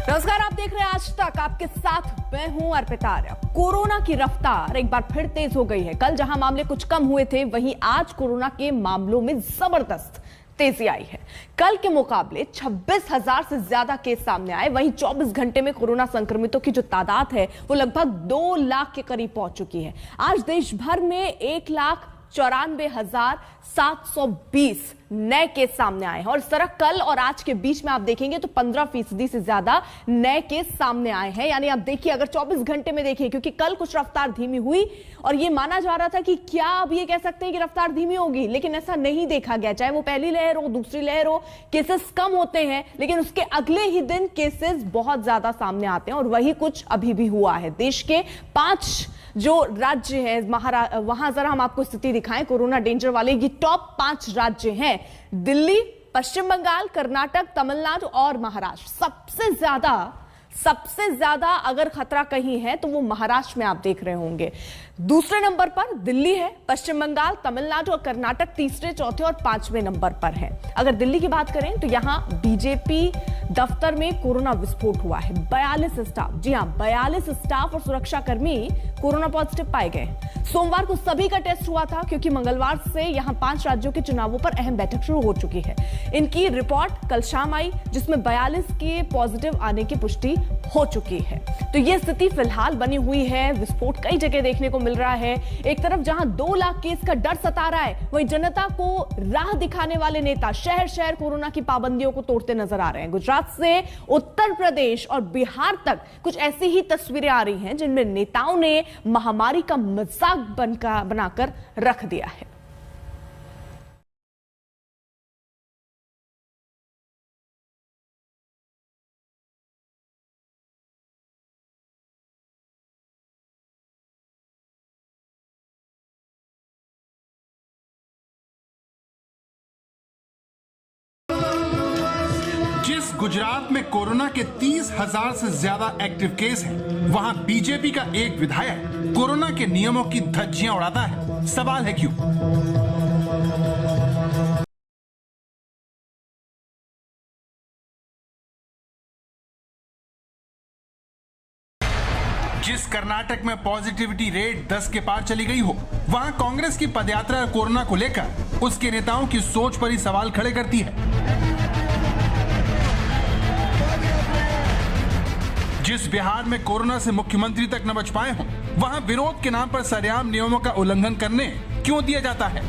नमस्कार, आप देख रहे हैं आज तक। आपके साथ मैं हूं अर्पिता आर्य। कोरोना की रफ्तार एक बार फिर तेज हो गई है। कल जहां मामले कुछ कम हुए थे, वहीं आज कोरोना के मामलों में जबरदस्त तेजी आई है। कल के मुकाबले 26,000 से ज्यादा केस सामने आए। वहीं 24 घंटे में कोरोना संक्रमितों की जो तादाद है वो लगभग 2 लाख के करीब पहुंच चुकी है। आज देश भर में 1,94,720 नए केस सामने आए हैं और इस तरह कल और आज के बीच में आप देखेंगे तो 15% से ज्यादा नए केस सामने आए हैं। यानी आप देखिए, अगर 24 घंटे में देखिए, क्योंकि कल कुछ रफ्तार धीमी हुई और ये माना जा रहा था कि क्या अब ये कह सकते हैं कि रफ्तार धीमी होगी, लेकिन ऐसा नहीं देखा गया। चाहे वो पहली लहर हो, दूसरी लहर हो, केसेस कम होते हैं, लेकिन उसके अगले ही दिन केसेस बहुत ज्यादा सामने आते हैं और वही कुछ अभी भी हुआ है। देश के 5 जो राज्य है, वहां जरा हम आपको स्थिति दिखाएं कोरोना डेंजर वाले। ये टॉप 5 राज्य हैं: दिल्ली, पश्चिम बंगाल, कर्नाटक, तमिलनाडु और महाराष्ट्र। सबसे ज्यादा अगर खतरा कहीं है तो वो महाराष्ट्र में आप देख रहे होंगे। दूसरे नंबर पर दिल्ली है, पश्चिम बंगाल, तमिलनाडु और कर्नाटक तीसरे, चौथे और 5वें नंबर पर है। अगर दिल्ली की बात करें तो यहां बीजेपी दफ्तर में कोरोना विस्फोट हुआ है। 42 स्टाफ, जी हां, 42 स्टाफ और सुरक्षा कर्मी कोरोना पॉजिटिव पाए गए। सोमवार को सभी का टेस्ट हुआ था, क्योंकि मंगलवार से यहां 5 राज्यों के चुनावों पर अहम बैठक शुरू हो चुकी है। इनकी रिपोर्ट कल शाम आई, जिसमें 42 के पॉजिटिव आने की पुष्टि हो चुकी है। तो यह स्थिति फिलहाल बनी हुई है। विस्फोट कई जगह देखने को मिल रहा है। एक तरफ जहां 2 लाख केस का डर सता रहा है, वहीं जनता को राह दिखाने वाले नेता शहर शहर कोरोना की पाबंदियों को तोड़ते नजर आ रहे हैं। गुजरात से उत्तर प्रदेश और बिहार तक कुछ ऐसी ही तस्वीरें आ रही हैं, जिनमें नेताओं ने महामारी का मजाक बनाकर रख दिया है। जिस गुजरात में कोरोना के 30,000 से ज्यादा एक्टिव केस हैं, वहां बीजेपी का एक विधायक कोरोना के नियमों की धज्जियां उड़ाता है। सवाल है क्यों? जिस कर्नाटक में पॉजिटिविटी रेट 10 के पार चली गई हो, वहां कांग्रेस की पदयात्रा कोरोना को लेकर उसके नेताओं की सोच पर ही सवाल खड़े करती है। जिस बिहार में कोरोना से मुख्यमंत्री तक न बच पाए हों, वहां विरोध के नाम पर सरेआम नियमों का उल्लंघन करने क्यों दिया जाता है?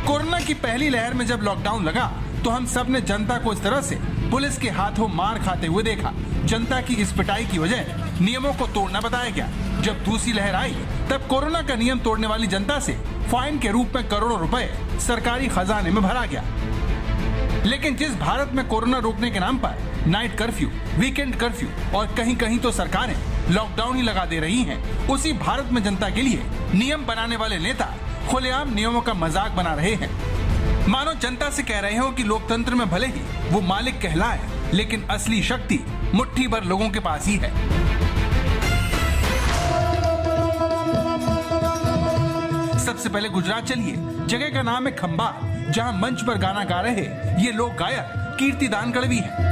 कोरोना की पहली लहर में जब लॉकडाउन लगा तो हम सब ने जनता को इस तरह से पुलिस के हाथों मार खाते हुए देखा। जनता की इस पिटाई की वजह नियमों को तोड़ना बताया गया। जब दूसरी लहर आई, तब कोरोना का नियम तोड़ने वाली जनता से फाइन के रूप में करोड़ों रुपए सरकारी खजाने में भरा गया। लेकिन जिस भारत में कोरोना रोकने के नाम पर नाइट कर्फ्यू, वीकेंड कर्फ्यू और कहीं कहीं तो सरकारें लॉकडाउन ही लगा दे रही हैं, उसी भारत में जनता के लिए नियम बनाने वाले नेता खुलेआम नियमों का मजाक बना रहे हैं। मानो जनता से कह रहे हो कि लोकतंत्र में भले ही वो मालिक कहलाए, लेकिन असली शक्ति मुट्ठी भर लोगों के पास ही है। सबसे पहले गुजरात चलिए। जगह का नाम है खंबा, जहां मंच पर गाना गा रहे ये लोक गायक कीर्तिदान गढ़वी है।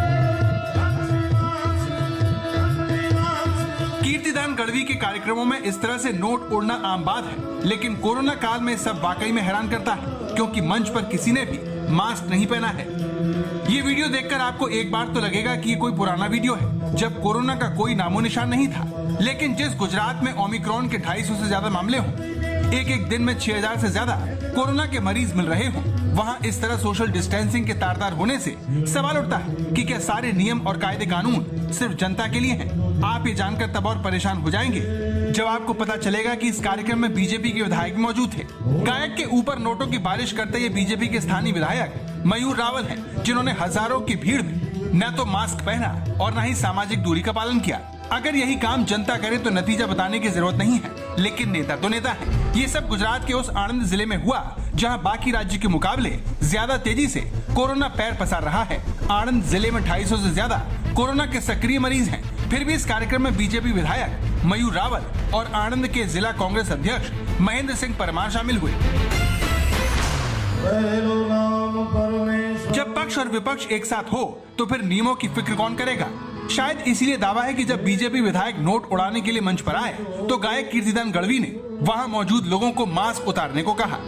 कीर्तिदान गढ़वी के कार्यक्रमों में इस तरह से नोट उड़ना आम बात है, लेकिन कोरोना काल में सब वाकई में हैरान करता है, क्योंकि मंच पर किसी ने भी मास्क नहीं पहना है। ये वीडियो देखकर आपको एक बार तो लगेगा कि ये कोई पुराना वीडियो है, जब कोरोना का कोई नामो निशान नहीं था। लेकिन जिस गुजरात में ओमिक्रॉन के 250 से ज्यादा मामले हों, एक दिन में 6,000 से ज्यादा कोरोना के मरीज मिल रहे हों, वहां इस तरह सोशल डिस्टेंसिंग के तारदार होने से सवाल उठता है कि क्या सारे नियम और कायदे कानून सिर्फ जनता के लिए हैं? आप ये जानकर तब और परेशान हो जाएंगे जब आपको पता चलेगा कि इस कार्यक्रम में बीजेपी के विधायक भी मौजूद थे। गायक के ऊपर नोटों की बारिश करते ये बीजेपी के स्थानीय विधायक मयूर रावल हैं, जिन्होंने हजारों की भीड़ में न तो मास्क पहना और न ही सामाजिक दूरी का पालन किया। अगर यही काम जनता करे तो नतीजा बताने की जरूरत नहीं है, लेकिन नेता तो नेता है। ये सब गुजरात के उस आणंद जिले में हुआ जहां बाकी राज्य के मुकाबले ज्यादा तेजी से कोरोना पैर पसार रहा है। आणंद जिले में 250 से ज्यादा कोरोना के सक्रिय मरीज हैं। फिर भी इस कार्यक्रम में बीजेपी विधायक मयूर रावल और आणंद के जिला कांग्रेस अध्यक्ष महेंद्र सिंह परमार शामिल हुए। जब पक्ष और विपक्ष एक साथ हो तो फिर नियमों की फिक्र कौन करेगा। शायद इसीलिए दावा है कि जब बीजेपी विधायक नोट उड़ाने के लिए मंच पर आए तो गायक कीर्तिदान गढ़वी ने वहां मौजूद लोगों को मास्क उतारने को कहा।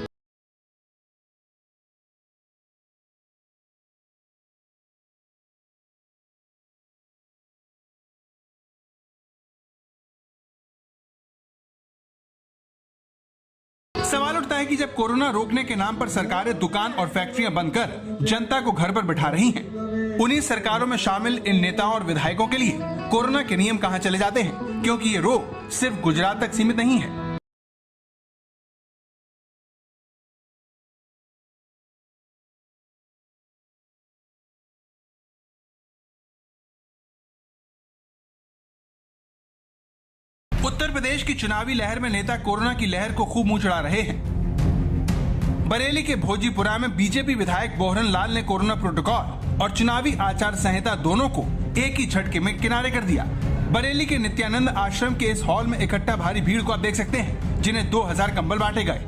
सवाल उठता है कि जब कोरोना रोकने के नाम पर सरकारें दुकान और फैक्ट्रियां बंद कर जनता को घर पर बिठा रही हैं, उन्हीं सरकारों में शामिल इन नेताओं और विधायकों के लिए कोरोना के नियम कहां चले जाते हैं, क्योंकि ये रोग सिर्फ गुजरात तक सीमित नहीं है। उत्तर प्रदेश की चुनावी लहर में नेता कोरोना की लहर को खूब मुंह चढ़ा रहे हैं। बरेली के भोजीपुरा में बीजेपी विधायक बोहरन लाल ने कोरोना प्रोटोकॉल और चुनावी आचार संहिता दोनों को एक ही झटके में किनारे कर दिया। बरेली के नित्यानंद आश्रम के इस हॉल में इकट्ठा भारी भीड़ को आप देख सकते हैं, जिन्हें 2000 कंबल बांटे गए।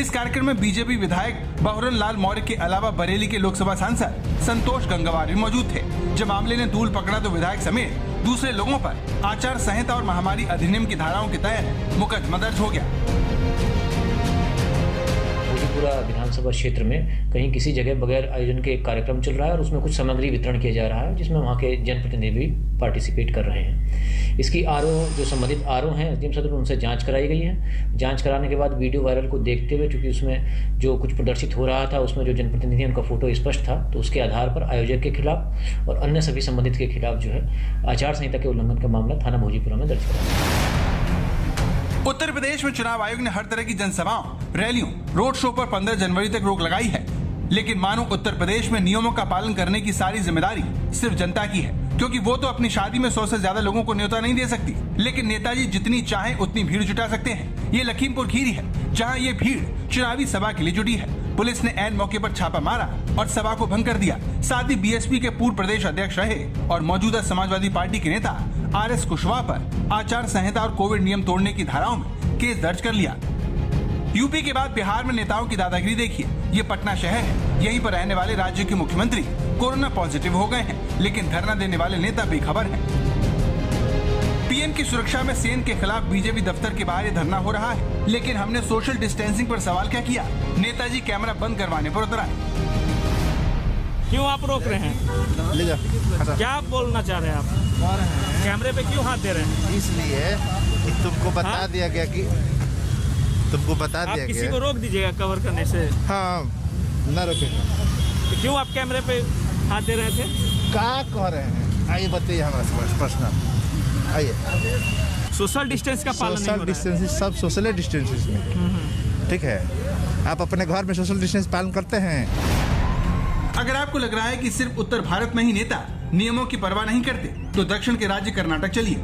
इस कार्यक्रम में बीजेपी विधायक बोहरन लाल मौर्य के अलावा बरेली के लोकसभा सांसद संतोष गंगवार भी मौजूद थे। जब मामले ने तूल पकड़ा तो विधायक समेत दूसरे लोगों पर आचार संहिता और महामारी अधिनियम की धाराओं के तहत मुकदमा दर्ज हो गया। पूरा विधानसभा क्षेत्र में कहीं किसी जगह बगैर आयोजन के एक कार्यक्रम चल रहा है और उसमें कुछ सामग्री वितरण किया जा रहा है, जिसमें वहाँ के जनप्रतिनिधि भी पार्टिसिपेट कर रहे हैं। इसकी जो संबंधित आरओ हैं एसडीएम सदर, उनसे जांच कराई गई है। जांच कराने के बाद वीडियो वायरल को देखते हुए, चूंकि उसमें जो कुछ प्रदर्शित हो रहा था उसमें जो जनप्रतिनिधि उनका फोटो स्पष्ट था, तो उसके आधार पर आयोजक के खिलाफ और अन्य सभी संबंधित के खिलाफ जो है आचार संहिता के उल्लंघन का मामला थाना भोजीपुरा में दर्ज कराया। उत्तर प्रदेश में चुनाव आयोग ने हर तरह की जनसभाओं, रैलियों, रोड शो पर 15 जनवरी तक रोक लगाई है, लेकिन मानो उत्तर प्रदेश में नियमों का पालन करने की सारी जिम्मेदारी सिर्फ जनता की है, क्योंकि वो तो अपनी शादी में 100 से ज्यादा लोगों को न्योता नहीं दे सकती, लेकिन नेताजी जितनी चाहे उतनी भीड़ जुटा सकते हैं। ये लखीमपुर खीरी है, जहाँ ये भीड़ चुनावी सभा के लिए जुटी है। पुलिस ने ऐन मौके पर छापा मारा और सभा को भंग कर दिया। साथ ही बीएसपी के पूर्व प्रदेश अध्यक्ष रहे और मौजूदा समाजवादी पार्टी के नेता आरएस कुशवाहा पर आचार संहिता और कोविड नियम तोड़ने की धाराओं में केस दर्ज कर लिया। यूपी के बाद बिहार में नेताओं की दादागिरी देखिए। ये पटना शहर है, यहीं पर रहने वाले राज्य के मुख्यमंत्री कोरोना पॉजिटिव हो गए हैं, लेकिन धरना देने वाले नेता बेखबर हैं। पीएम की सुरक्षा में सेन के खिलाफ बीजेपी दफ्तर के बाहर ये धरना हो रहा है, लेकिन हमने सोशल डिस्टेंसिंग पर सवाल क्या किया, नेताजी कैमरा बंद करवाने पर उतर आए। क्यों आप रोक रहे हैं? ले जा। क्या आप बोलना चाह रहे हैं? आप कैमरे पे क्यों हाथ दे रहे हैं? इसलिए कि तुमको बता दिया गया कि तुमको बता दिया गया। आप किसी को रोक दीजिएगा कवर करने से। हाँ, न रोकेंगे। तो क्यों आप कैमरे पे हाथ दे रहे थे? क्या कह रहे हैं? आइए बताइए हमारे पास प्रश्न। आइए। सोशल डिस्टेंस का पालन नहीं हो रहा है। सोशल डिस्टेंस, सब सोशल डिस्टेंस में, ठीक है। आप अपने घर में सोशल डिस्टेंस पालन करते हैं? अगर आपको लग रहा है कि सिर्फ उत्तर भारत में ही नेता नियमों की परवाह नहीं करते, तो दक्षिण के राज्य कर्नाटक चलिए।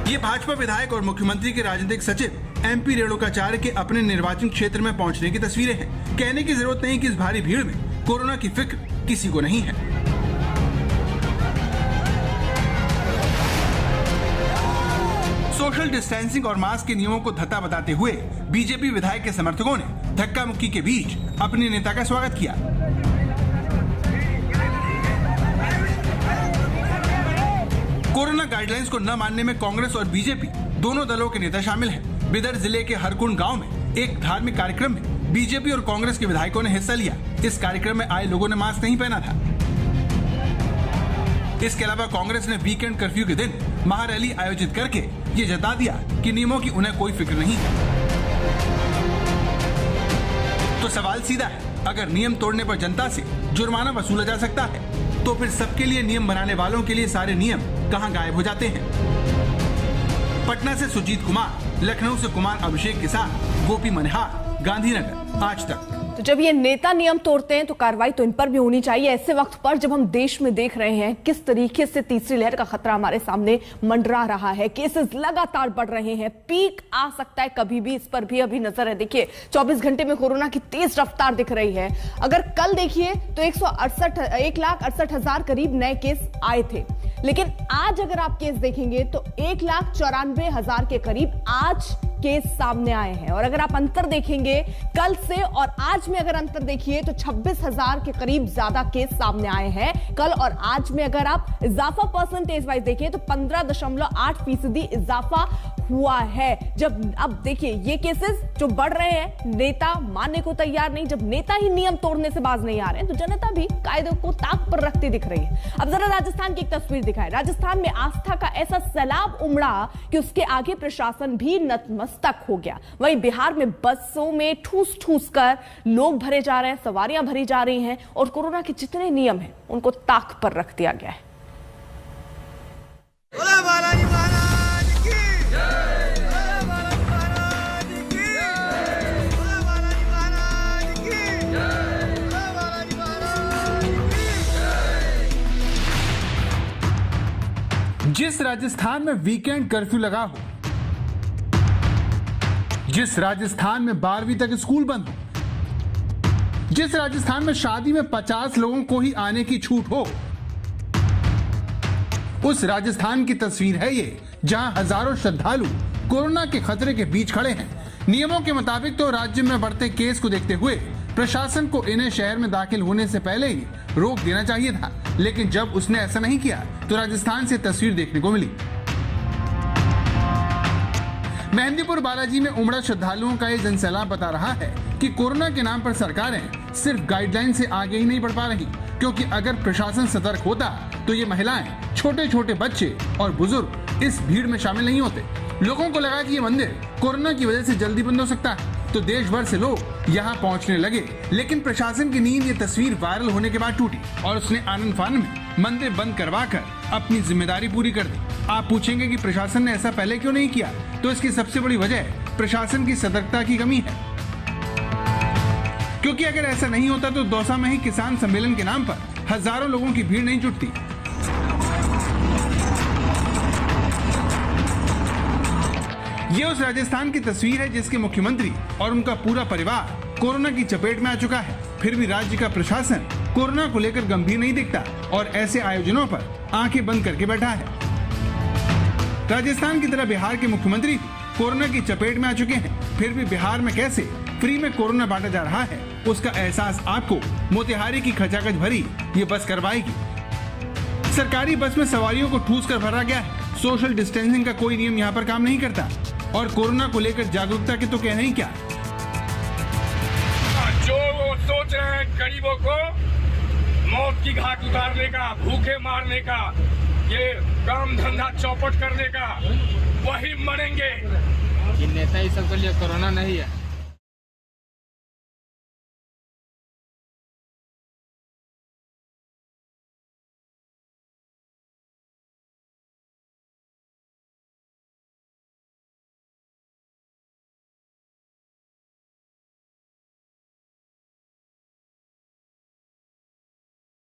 ये भाजपा विधायक और मुख्यमंत्री के राजनीतिक सचिव एमपी रेणुकाचार्य के अपने निर्वाचन क्षेत्र में पहुंचने की तस्वीरें हैं। कहने की जरूरत नहीं कि इस भारी भीड़ में कोरोना की फिक्र किसी को नहीं है। सोशल डिस्टेंसिंग और मास्क के नियमों को धत्ता बताते हुए बीजेपी विधायक के समर्थकों ने धक्का मुक्की के बीच अपने नेता का स्वागत किया। कोरोना गाइडलाइंस को न मानने में कांग्रेस और बीजेपी दोनों दलों के नेता शामिल हैं। बिदर जिले के हरकुंड गांव में एक धार्मिक कार्यक्रम में बीजेपी और कांग्रेस के विधायकों ने हिस्सा लिया। इस कार्यक्रम में आए लोगों ने मास्क नहीं पहना था। इसके अलावा कांग्रेस ने वीकेंड कर्फ्यू के दिन महारैली आयोजित करके ये जता दिया कि नियमों की उन्हें कोई फिक्र नहीं है। तो सवाल सीधा है, अगर नियम तोड़ने पर जनता से जुर्माना वसूला जा सकता है, तो फिर सबके लिए नियम बनाने वालों के लिए सारे नियम कहां गायब हो जाते हैं? पटना से सुजीत कुमार, लखनऊ से कुमार अभिषेक के साथ गोपी मनहार, गांधीनगर, आज तक। तो जब ये नेता नियम तोड़ते हैं तो कार्रवाई तो इन पर भी होनी चाहिए। ऐसे वक्त पर जब हम देश में देख रहे हैं किस तरीके से तीसरी लहर का खतरा हमारे सामने मंडरा रहा है, केसेस लगातार बढ़ रहे हैं, पीक आ सकता है कभी भी, इस पर भी अभी नजर है। देखिए 24 घंटे में कोरोना की तेज रफ्तार दिख रही है। अगर कल देखिए तो 1,68,000 करीब नए केस आए थे, लेकिन आज अगर आप केस देखेंगे तो 1,94,000 के करीब आज केस सामने आए हैं। और अगर आप अंतर देखेंगे कल से और आज में, अगर अंतर देखिए तो 26,000 के करीब ज्यादा केस सामने आए हैं कल और आज में। अगर आप इजाफा परसेंटेज वाइज देखें तो 15.8% इजाफा हुआ है। जब अब देखिए ये केसेस जो बढ़ रहे हैं, नेता मानने को तैयार नहीं। जब नेता ही नियम तोड़ने से बाज नहीं आ रहे हैं तो जनता भी कायदे को ताक पर रखती दिख रही है। अब जरा राजस्थान की एक तस्वीर दिखाएं। राजस्थान में आस्था का ऐसा सैलाब उमड़ा कि उसके आगे प्रशासन भी नतमस्तक हो गया। वहीं बिहार में बसों में ठूस ठूस कर लोग भरे जा रहे हैं, सवारियां भरी जा रही हैं और कोरोना के जितने नियम हैं उनको ताक पर रख दिया गया है। जिस राजस्थान में वीकेंड कर्फ्यू लगा हो, जिस राजस्थान में 12वीं तक स्कूल बंद हो, जिस राजस्थान में शादी में 50 लोगों को ही आने की छूट हो, उस राजस्थान की तस्वीर है ये, जहां हजारों श्रद्धालु कोरोना के खतरे के बीच खड़े हैं। नियमों के मुताबिक तो राज्य में बढ़ते केस को देखते हुए प्रशासन को इन्हें शहर में दाखिल होने से पहले ही रोक देना चाहिए था, लेकिन जब उसने ऐसा नहीं किया तो राजस्थान से तस्वीर देखने को मिली। मेहंदीपुर बालाजी में उमड़ा श्रद्धालुओं का ये जनसैलाब बता रहा है कि कोरोना के नाम पर सरकारें सिर्फ गाइडलाइन से आगे ही नहीं बढ़ पा रही, क्योंकि अगर प्रशासन सतर्क होता तो ये महिलाएं, छोटे छोटे बच्चे और बुजुर्ग इस भीड़ में शामिल नहीं होते। लोगों को लगा कि ये मंदिर कोरोना की वजह से जल्दी बंद हो सकता है, तो देश भर से लोग यहाँ पहुँचने लगे। लेकिन प्रशासन की नींद ये तस्वीर वायरल होने के बाद टूटी और उसने आनंद फानन में मंदिर बंद करवाकर अपनी जिम्मेदारी पूरी कर दी। आप पूछेंगे कि प्रशासन ने ऐसा पहले क्यों नहीं किया, तो इसकी सबसे बड़ी वजह प्रशासन की सतर्कता की कमी है। क्योंकि अगर ऐसा नहीं होता तो दौसा में ही किसान सम्मेलन के नाम पर हजारों लोगों की भीड़ नहीं जुटती। ये उस राजस्थान की तस्वीर है जिसके मुख्यमंत्री और उनका पूरा परिवार कोरोना की चपेट में आ चुका है। फिर भी राज्य का प्रशासन कोरोना को लेकर गंभीर नहीं दिखता और ऐसे आयोजनों पर आंखें बंद करके बैठा है। राजस्थान की तरह बिहार के मुख्यमंत्री कोरोना की चपेट में आ चुके हैं, फिर भी बिहार में कैसे फ्री में कोरोना बांटा जा रहा है उसका एहसास आपको मोतिहारी की खचाखच भरी ये बस करवाएगी। सरकारी बस में सवारियों को ठूस कर भरा गया है। सोशल डिस्टेंसिंग का कोई नियम यहाँ पर काम नहीं करता और कोरोना को लेकर जागरूकता के तो कहना ही क्या। जो वो सोच रहे हैं गरीबों को मौत की घाट उतारने का, भूखे मारने का, ये काम धंधा चौपट करने का, वही मरेंगे। नेता ही सबके लिए कोरोना नहीं है।